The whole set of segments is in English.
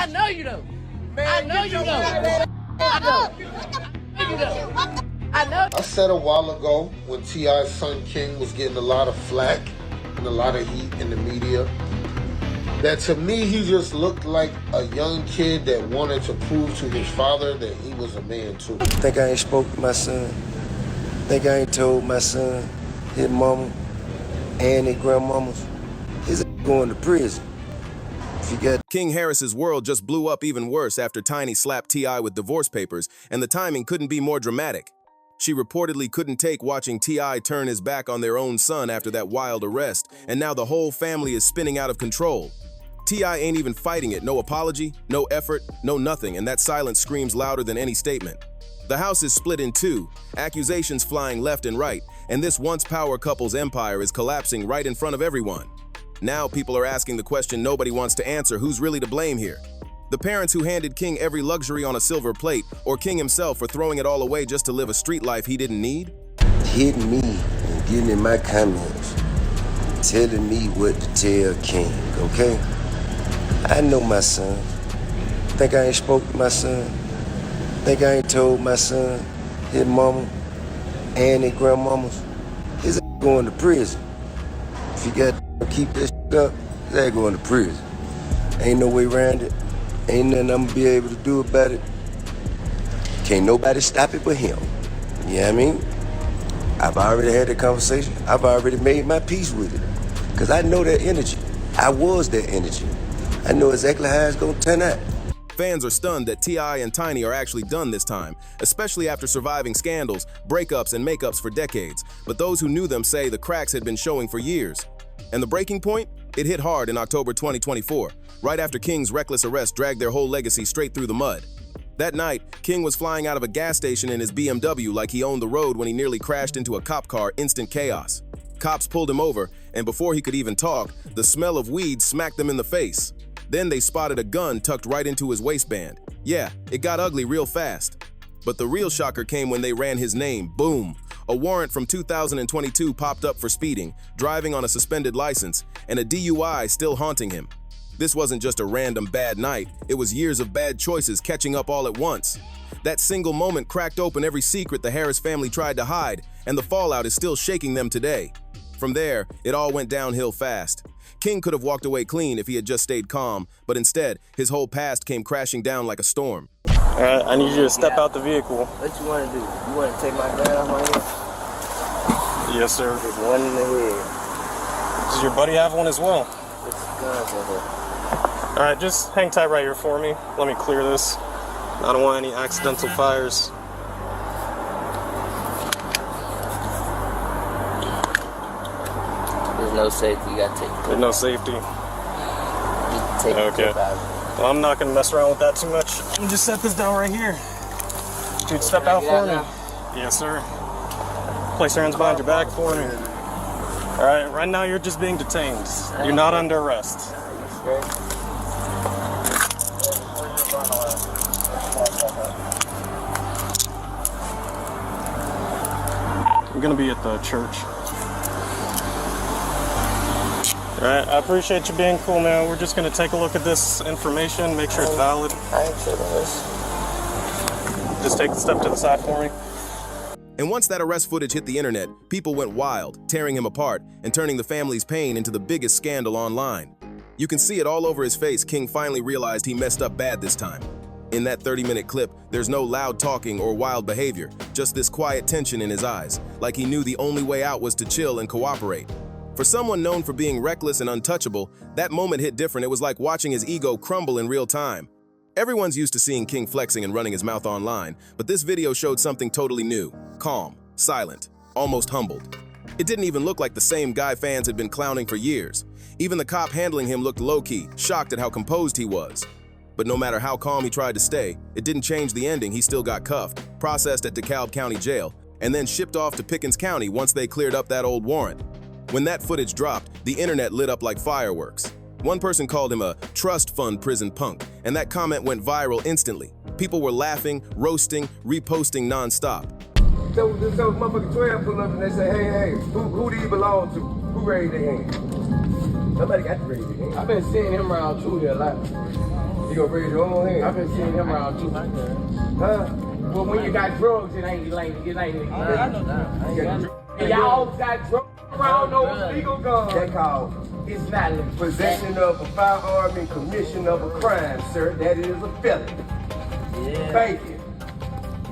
I know you do. I know you do. I know. I know. I said a while ago when T.I.'s son King was getting a lot of flack and a lot of heat in the media, that to me he just looked like a young kid that wanted to prove to his father that he was a man too. Think I ain't spoke to my son? Think I ain't told my son, his mama, and his grandmamas, his going to prison? If you got King Harris's world just blew up even worse after Tiny slapped T.I. with divorce papers, and the timing couldn't be more dramatic. She reportedly couldn't take watching T.I. turn his back on their own son after that wild arrest, and now the whole family is spinning out of control. T.I. ain't even fighting it, no apology, no effort, no nothing, and that silence screams louder than any statement. The house is split in two, accusations flying left and right, and this once power couple's empire is collapsing right in front of everyone. Now people are asking the question nobody wants to answer: who's really to blame here? The parents who handed King every luxury on a silver plate, or King himself for throwing it all away just to live a street life he didn't need? hitting me and giving me my comments, telling me what to tell King, okay? I know my son. Think I ain't spoke to my son? Think I ain't told my son, his mama, and his grandmamas, his going to prison. If you got to keep this up, they're going to prison. Ain't no way around it. Ain't nothing I'm gonna be able to do about it. Can't nobody stop it but him. You know what I mean? I've already had that conversation. I've already made my peace with it. Because I know that energy. I was that energy. I know exactly how it's gonna turn out. Fans are stunned that T.I. and Tiny are actually done this time, especially after surviving scandals, breakups, and makeups for decades. But those who knew them say the cracks had been showing for years. And the breaking point? It hit hard in October 2024, right after King's reckless arrest dragged their whole legacy straight through the mud. That night, King was flying out of a gas station in his BMW like he owned the road when he nearly crashed into a cop car, instant chaos. Cops pulled him over, and before he could even talk, the smell of weed smacked them in the face. Then they spotted a gun tucked right into his waistband. Yeah, it got ugly real fast. But the real shocker came when they ran his name. Boom! A warrant from 2022 popped up for speeding, driving on a suspended license, and a DUI still haunting him. This wasn't just a random bad night, it was years of bad choices catching up all at once. That single moment cracked open every secret the Harris family tried to hide, and the fallout is still shaking them today. From there, it all went downhill fast. King could have walked away clean if he had just stayed calm, but instead, his whole past came crashing down like a storm. All right, I need you to step out the vehicle. What you want to do? You want to take my gun off my head? Yes, sir. There's one in the head. Does your buddy have one as well? It's guns in here. All right, just hang tight right here for me. Let me clear this. I don't want any accidental fires. There's no safety. You got to take it. There's no safety. You take Okay. the clip out of it. Well, I'm not gonna mess around with that too much. Let me just set this down right here. Dude, step out for me. Yes, sir. Place your hands behind your back for me. All right, right now you're just being detained. You're not under arrest. I'm gonna be at the church. All right, I appreciate you being cool, man. We're just gonna take a look at this information, make sure it's valid. I ain't sure this. Just take the step to the side for me. And once that arrest footage hit the internet, people went wild, tearing him apart and turning the family's pain into the biggest scandal online. You can see it all over his face. King finally realized he messed up bad this time. In that 30-minute clip, there's no loud talking or wild behavior, just this quiet tension in his eyes, like he knew the only way out was to chill and cooperate. For someone known for being reckless and untouchable, that moment hit different. It was like watching his ego crumble in real time. Everyone's used to seeing King flexing and running his mouth online, but this video showed something totally new. Calm, silent, almost humbled. It didn't even look like the same guy fans had been clowning for years. Even the cop handling him looked low-key, shocked at how composed he was. But no matter how calm he tried to stay, it didn't change the ending. He still got cuffed, processed at DeKalb County Jail, and then shipped off to Pickens County once they cleared up that old warrant. When that footage dropped, the internet lit up like fireworks. One person called him a trust fund prison punk, and that comment went viral instantly. People were laughing, roasting, reposting nonstop. So motherfucking 12 pull up and they say, hey, who do you belong to? Who Who raised their hand? Somebody got to raise their hand. I've been seeing him around too here a lot. You gonna raise your own hand? I've been seeing him around too. Huh? Well, when you got drugs, it ain't like I know that. Y'all got drugs around those legal guns. That called it's not possession of a firearm and commission of a crime, sir. That is a felony. Yeah. Thank you.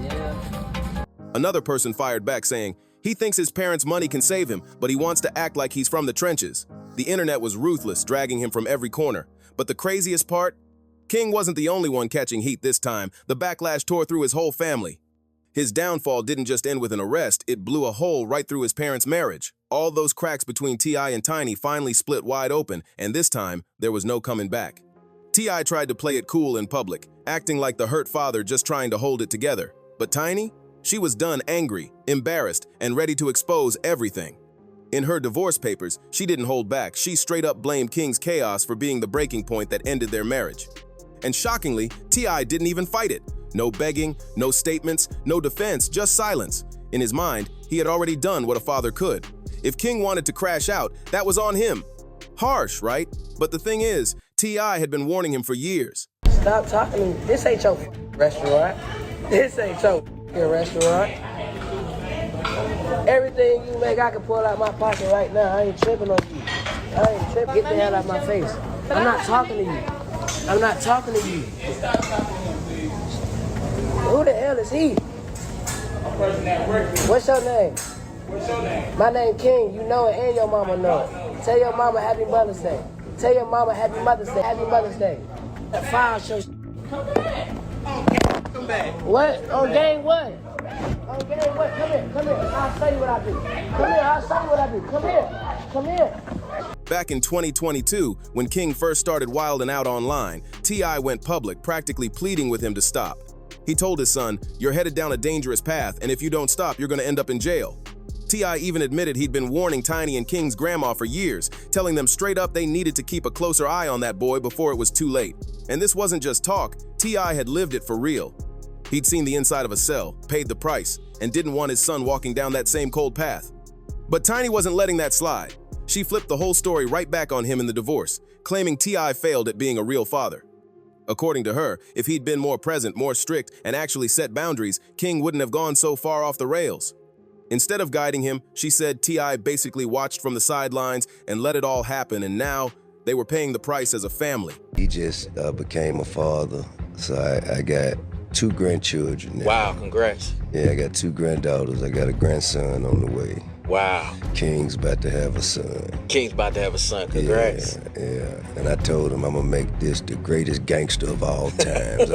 Yeah. Another person fired back saying he thinks his parents' money can save him, but he wants to act like he's from the trenches. The internet was ruthless, dragging him from every corner. But the craziest part? King wasn't the only one catching heat this time. The backlash tore through his whole family. His downfall didn't just end with an arrest, it blew a hole right through his parents' marriage. All those cracks between T.I. and Tiny finally split wide open, and this time, there was no coming back. T.I. tried to play it cool in public, acting like the hurt father just trying to hold it together. But Tiny? She was done angry, embarrassed, and ready to expose everything. In her divorce papers, she didn't hold back. She straight up blamed King's chaos for being the breaking point that ended their marriage. And shockingly, T.I. didn't even fight it. No begging, no statements, no defense, just silence. In his mind, he had already done what a father could. If King wanted to crash out, that was on him. Harsh, right? But the thing is, T.I. had been warning him for years. Stop talking to me. This ain't your restaurant. This ain't your restaurant. Everything you make, I can pull out my pocket right now. I ain't tripping on you. I ain't tripping. Get the hell out of my face. I'm not talking to you. I'm not talking to you. Who the hell is he? What's your name? What's your name? My name King. You know it and your mama know it. Tell your mama Happy Mother's Day. Tell your mama Happy Mother's Day. Happy Mother's Day. That file show. Come back. Come back. What? On game what? On game what? Come here. Come here. I'll show you what I do. Come here. I'll show you what I do. Come here. Come here. Back in 2022, when King first started wilding out online, T.I. went public, practically pleading with him to stop. He told his son, "You're headed down a dangerous path, and if you don't stop, you're going to end up in jail." T.I. even admitted he'd been warning Tiny and King's grandma for years, telling them straight up they needed to keep a closer eye on that boy before it was too late. And this wasn't just talk, T.I. had lived it for real. He'd seen the inside of a cell, paid the price, and didn't want his son walking down that same cold path. But Tiny wasn't letting that slide. She flipped the whole story right back on him in the divorce, claiming T.I. failed at being a real father. According to her, if he'd been more present, more strict, and actually set boundaries, King wouldn't have gone so far off the rails. Instead of guiding him, she said T.I. basically watched from the sidelines and let it all happen, and now they were paying the price as a family. He just became a father, so I got 2 grandchildren now. Wow, congrats. Yeah, I got 2 granddaughters. I got a grandson on the way. Wow. King's about to have a son. King's about to have a son. Congrats. Yeah. And I told him I'm gonna make this the greatest gangster of all times.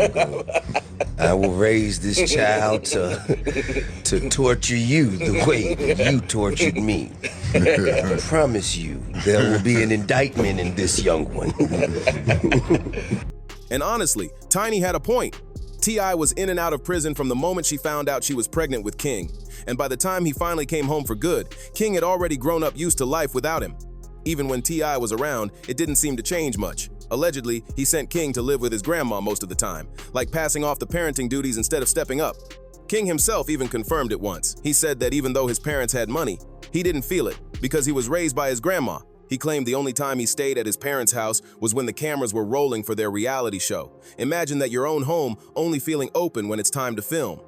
I will raise this child to torture you the way you tortured me. I promise you, there will be an indictment in this young one. And honestly, Tiny had a point. T.I. was in and out of prison from the moment she found out she was pregnant with King. And by the time he finally came home for good, King had already grown up used to life without him. Even when T.I. was around, it didn't seem to change much. Allegedly, he sent King to live with his grandma most of the time, like passing off the parenting duties instead of stepping up. King himself even confirmed it once. He said that even though his parents had money, he didn't feel it because he was raised by his grandma. He claimed the only time he stayed at his parents' house was when the cameras were rolling for their reality show. Imagine that your own home only feeling open when it's time to film.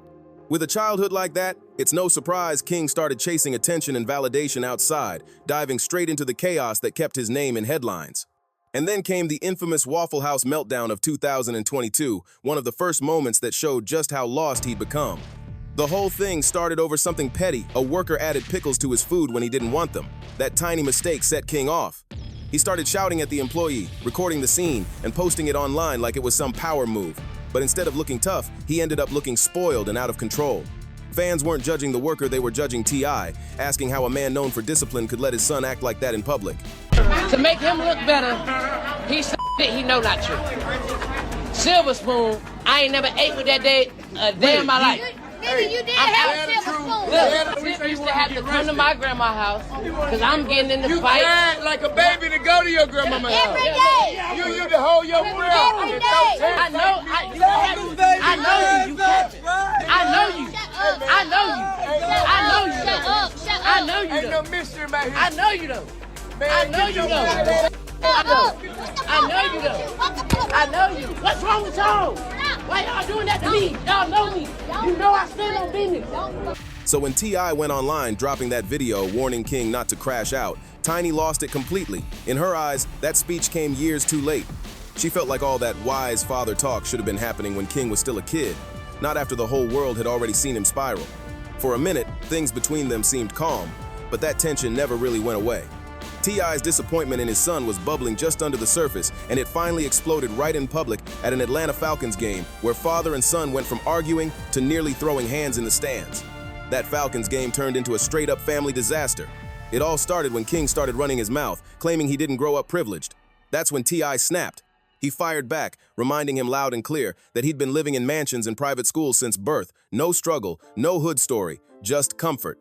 With a childhood like that, it's no surprise King started chasing attention and validation outside, diving straight into the chaos that kept his name in headlines. And then came the infamous Waffle House meltdown of 2022, one of the first moments that showed just how lost he'd become. The whole thing started over something petty. A worker added pickles to his food when he didn't want them. That tiny mistake set King off. He started shouting at the employee, recording the scene, and posting it online like it was some power move. But instead of looking tough, he ended up looking spoiled and out of control. Fans weren't judging the worker, they were judging T.I., asking how a man known for discipline could let his son act like that in public. To make him look better, he said he know not true. Silver spoon, I ain't never ate with that day a day in my life. Nigga, you did have a silver spoon. Look, Tip used to have to come to my grandma's house because I'm getting in the fight. You cried like a baby to go to your grandmama's house. Every day. You used to hold your breath. Every day. I know you. You capping. I know you. I know you. I know you. Shut up. Shut up. I know you. Ain't no Though. mystery about here. I know you though. I know you know. I know you know. I know you. What's wrong with y'all? Why y'all doing that to me? Y'all know me. You know I stand on business. So when T.I. went online dropping that video warning King not to crash out, Tiny lost it completely. In her eyes, that speech came years too late. She felt like all that wise father talk should have been happening when King was still a kid, not after the whole world had already seen him spiral. For a minute, things between them seemed calm, but that tension never really went away. T.I.'s disappointment in his son was bubbling just under the surface, and it finally exploded right in public at an Atlanta Falcons game where father and son went from arguing to nearly throwing hands in the stands. That Falcons game turned into a straight-up family disaster. It all started when King started running his mouth, claiming he didn't grow up privileged. That's when T.I. snapped. He fired back, reminding him loud and clear that he'd been living in mansions and private schools since birth. No struggle, no hood story, just comfort.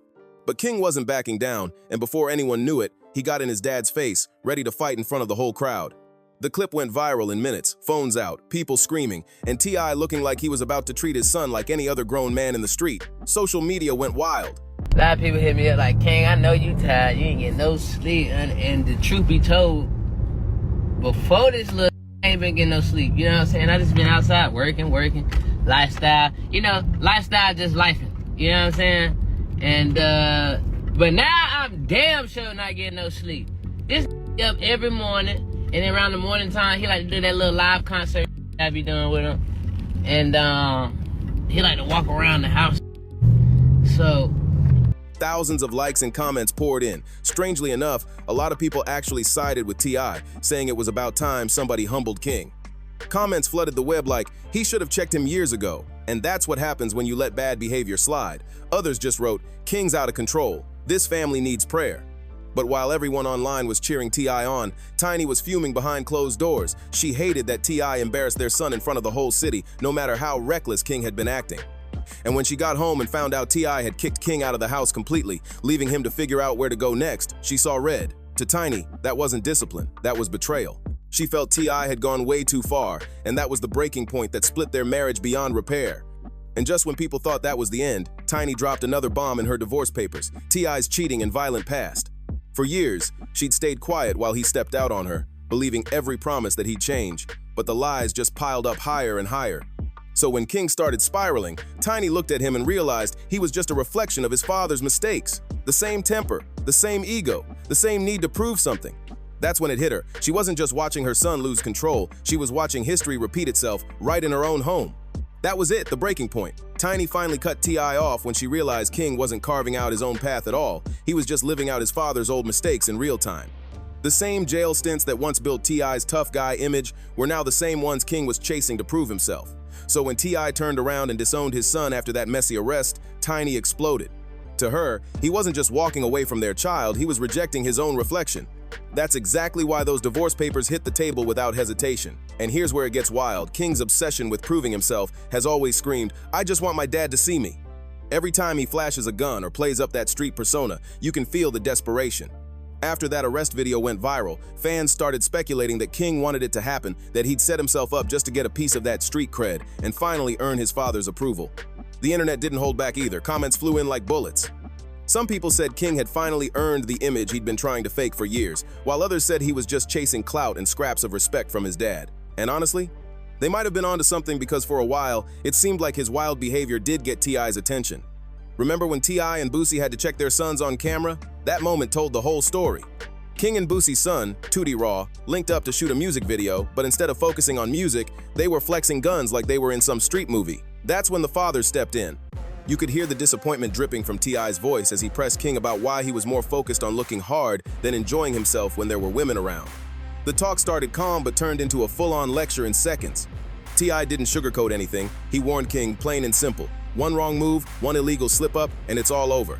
But King wasn't backing down, and before anyone knew it, he got in his dad's face, ready to fight in front of the whole crowd. The clip went viral in minutes, phones out, people screaming, and T.I. looking like he was about to treat his son like any other grown man in the street. Social media went wild. A lot of people hit me up like, King, I know you tired. You ain't getting no sleep. And the truth be told, before this little I ain't been getting no sleep. You know what I'm saying? I just been outside working, lifestyle. You know, lifestyle just lifing. You know what I'm saying? And, but now I'm damn sure not getting no sleep. This up every morning, and then around the morning time, he like to do that little live concert I be doing with him. And, he like to walk around the house. So, Thousands of likes and comments poured in. Strangely enough, a lot of people actually sided with T.I., saying it was about time somebody humbled King. Comments flooded the web like, he should have checked him years ago. And that's what happens when you let bad behavior slide. Others just wrote, King's out of control. This family needs prayer. But while everyone online was cheering T.I. on, Tiny was fuming behind closed doors. She hated that T.I. embarrassed their son in front of the whole city, no matter how reckless King had been acting. And when she got home and found out T.I. had kicked King out of the house completely, leaving him to figure out where to go next, she saw red. To Tiny, that wasn't discipline, that was betrayal. She felt T.I. had gone way too far, and that was the breaking point that split their marriage beyond repair. And just when people thought that was the end, Tiny dropped another bomb in her divorce papers, T.I.'s cheating and violent past. For years, she'd stayed quiet while he stepped out on her, believing every promise that he'd change, but the lies just piled up higher and higher. So when King started spiraling, Tiny looked at him and realized he was just a reflection of his father's mistakes. The same temper, the same ego, the same need to prove something. That's when it hit her. She wasn't just watching her son lose control, she was watching history repeat itself right in her own home. That was it, the breaking point. Tiny finally cut T.I. off when she realized King wasn't carving out his own path at all. He was just living out his father's old mistakes in real time. The same jail stints that once built T.I.'s tough guy image were now the same ones King was chasing to prove himself. So when T.I. turned around and disowned his son after that messy arrest, Tiny exploded. To her, he wasn't just walking away from their child, he was rejecting his own reflection. That's exactly why those divorce papers hit the table without hesitation. And here's where it gets wild. King's obsession with proving himself has always screamed, I just want my dad to see me. Every time he flashes a gun or plays up that street persona, you can feel the desperation. After that arrest video went viral, fans started speculating that King wanted it to happen, that he'd set himself up just to get a piece of that street cred and finally earn his father's approval. The internet didn't hold back either. Comments flew in like bullets. Some people said King had finally earned the image he'd been trying to fake for years, while others said he was just chasing clout and scraps of respect from his dad. And honestly, they might have been onto something because for a while, it seemed like his wild behavior did get T.I.'s attention. Remember when T.I. and Boosie had to check their sons on camera? That moment told the whole story. King and Boosie's son, Tootie Raw, linked up to shoot a music video, but instead of focusing on music, they were flexing guns like they were in some street movie. That's when the father stepped in. You could hear the disappointment dripping from T.I.'s voice as he pressed King about why he was more focused on looking hard than enjoying himself when there were women around. The talk started calm but turned into a full-on lecture in seconds. T.I. didn't sugarcoat anything. He warned King plain and simple. One wrong move, one illegal slip-up, and it's all over.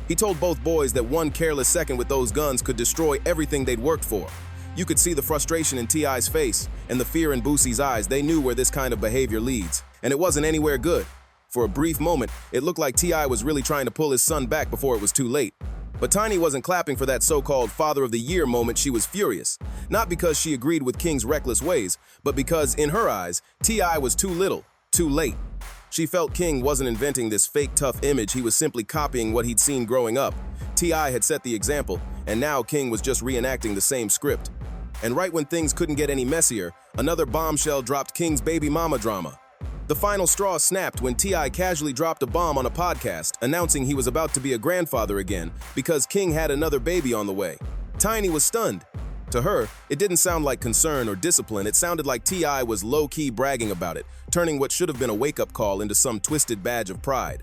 He told both boys that one careless second with those guns could destroy everything they'd worked for. You could see the frustration in T.I.'s face and the fear in Boosie's eyes. They knew where this kind of behavior leads, and it wasn't anywhere good. For a brief moment, it looked like T.I. was really trying to pull his son back before it was too late. But Tiny wasn't clapping for that so-called Father of the Year moment. She was furious. Not because she agreed with King's reckless ways, but because, in her eyes, T.I. was too little, too late. She felt King wasn't inventing this fake tough image, he was simply copying what he'd seen growing up. T.I. had set the example, and now King was just reenacting the same script. And right when things couldn't get any messier, another bombshell dropped King's baby mama drama. The final straw snapped when T.I. casually dropped a bomb on a podcast, announcing he was about to be a grandfather again because King had another baby on the way. Tiny was stunned. To her, it didn't sound like concern or discipline, it sounded like T.I. was low-key bragging about it, turning what should have been a wake-up call into some twisted badge of pride.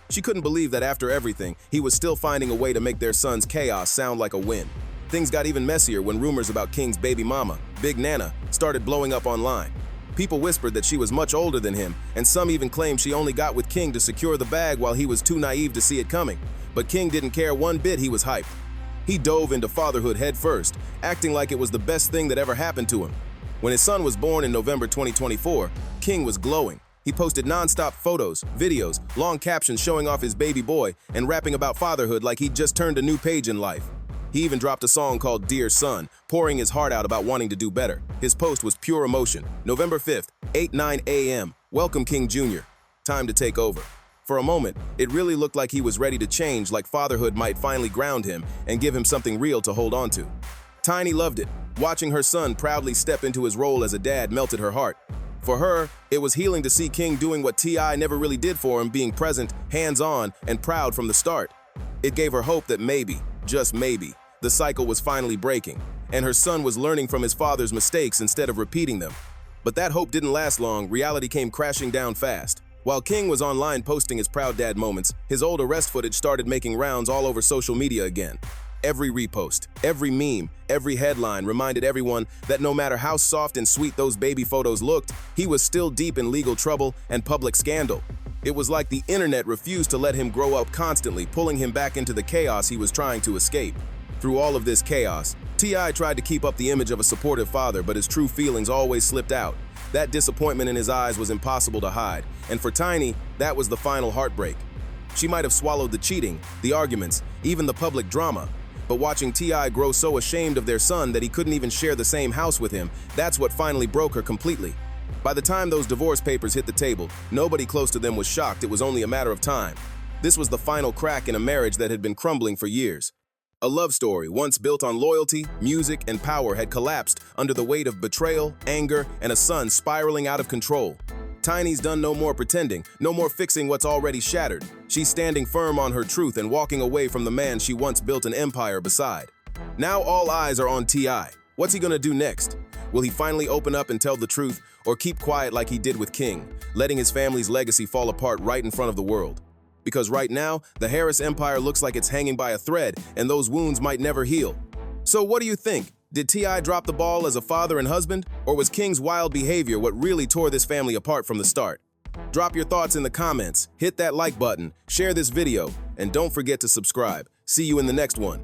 She couldn't believe that after everything, he was still finding a way to make their son's chaos sound like a win. Things got even messier when rumors about King's baby mama, Big Nana, started blowing up online. People whispered that she was much older than him, and some even claimed she only got with King to secure the bag while he was too naive to see it coming. But King didn't care one bit. He was hyped. He dove into fatherhood head first, acting like it was the best thing that ever happened to him. When his son was born in November 2024, King was glowing. He posted non-stop photos, videos, long captions showing off his baby boy and rapping about fatherhood like he'd just turned a new page in life. He even dropped a song called Dear Son, pouring his heart out about wanting to do better. His post was pure emotion. November 5th, 8:09 a.m. Welcome King Jr. Time to take over. For a moment, it really looked like he was ready to change, like fatherhood might finally ground him and give him something real to hold on to. Tiny loved it. Watching her son proudly step into his role as a dad melted her heart. For her, it was healing to see King doing what T.I. never really did for him, being present, hands-on, and proud from the start. It gave her hope that maybe, just maybe, the cycle was finally breaking, and her son was learning from his father's mistakes instead of repeating them. But that hope didn't last long. Reality came crashing down fast. While King was online posting his proud dad moments, his old arrest footage started making rounds all over social media again. Every repost, every meme, every headline reminded everyone that no matter how soft and sweet those baby photos looked, he was still deep in legal trouble and public scandal. It was like the internet refused to let him grow up, constantly pulling him back into the chaos he was trying to escape. Through all of this chaos, T.I. tried to keep up the image of a supportive father, but his true feelings always slipped out. That disappointment in his eyes was impossible to hide, and for Tiny, that was the final heartbreak. She might have swallowed the cheating, the arguments, even the public drama, but watching T.I. grow so ashamed of their son that he couldn't even share the same house with him, that's what finally broke her completely. By the time those divorce papers hit the table, nobody close to them was shocked. It was only a matter of time. This was the final crack in a marriage that had been crumbling for years. A love story, once built on loyalty, music, and power, had collapsed under the weight of betrayal, anger, and a son spiraling out of control. Tiny's done no more pretending, no more fixing what's already shattered. She's standing firm on her truth and walking away from the man she once built an empire beside. Now all eyes are on T.I. What's he gonna do next? Will he finally open up and tell the truth, or keep quiet like he did with King, letting his family's legacy fall apart right in front of the world? Because right now, the Harris Empire looks like it's hanging by a thread, and those wounds might never heal. So what do you think? Did T.I. drop the ball as a father and husband, or was King's wild behavior what really tore this family apart from the start? Drop your thoughts in the comments, hit that like button, share this video, and don't forget to subscribe. See you in the next one.